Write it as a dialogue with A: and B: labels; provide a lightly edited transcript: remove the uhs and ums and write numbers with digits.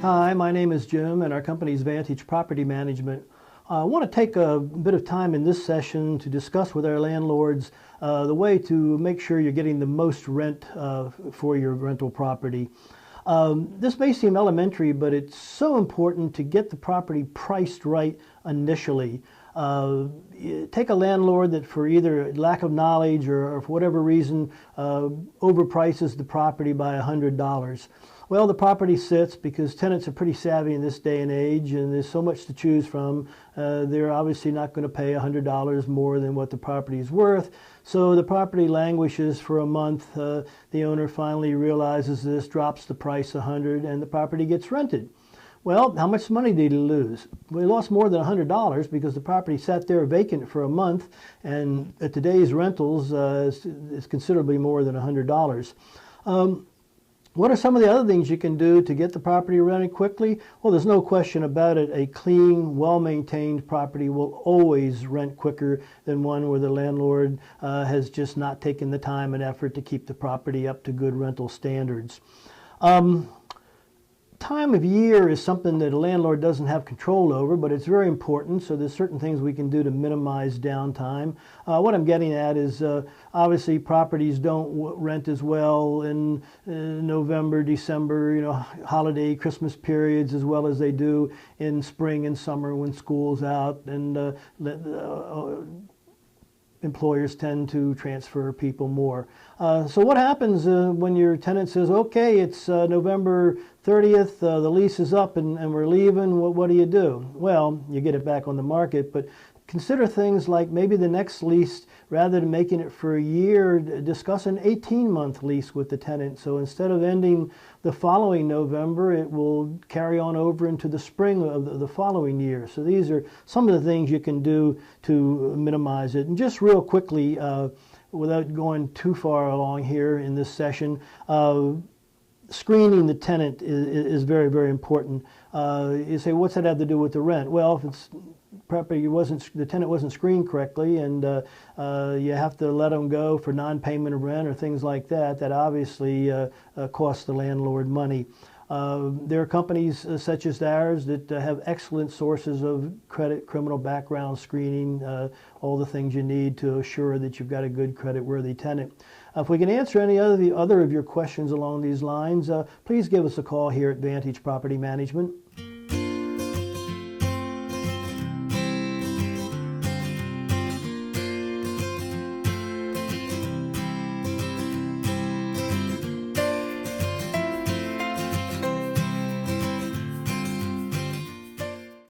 A: Hi, my name is Jim, and our company is Vantage Property Management. I want to take a bit of time in this session to discuss with our landlords the way to make sure you're getting the most rent for your rental property. This may seem elementary, but it's so important to get the property priced right initially. Take a landlord that for either lack of knowledge or for whatever reason overprices the property by $100. Well, the property sits because tenants are pretty savvy in this day and age, and there's so much to choose from. They're obviously not going to pay $100 more than what the property is worth. So the property languishes for a month. The owner finally realizes this, drops the price $100, and the property gets rented. Well, how much money did he lose? Well, he lost more than $100 because the property sat there vacant for a month, and at today's rentals, it's considerably more than $100. What are some of the other things you can do to get the property rented quickly? Well, there's no question about it. A clean, well-maintained property will always rent quicker than one where the landlord has just not taken the time and effort to keep the property up to good rental standards. Time of year is something that a landlord doesn't have control over, but it's very important, so there's certain things we can do to minimize downtime. What I'm getting at is obviously properties don't rent as well in November, December, holiday, Christmas periods, as well as they do in spring and summer when school's out, and employers tend to transfer people more. So what happens when your tenant says, okay, it's November 30th, the lease is up and we're leaving, what do you do? Well, you get it back on the market, but consider things like maybe the next lease, rather than making it for a year, discuss an 18-month lease with the tenant. So instead of ending the following November, it will carry on over into the spring of the following year. So these are some of the things you can do to minimize it. And just real quickly, without going too far along here in this session, screening the tenant is very, very important. You say, what's that have to do with the rent? Well, if it's property the tenant wasn't screened correctly, and you have to let them go for non-payment of rent or things like that, that obviously costs the landlord money. There are companies such as ours that have excellent sources of credit, criminal background screening, all the things you need to assure that you've got a good credit-worthy tenant. If we can answer any other of your questions along these lines, please give us a call here at Vantage Property Management.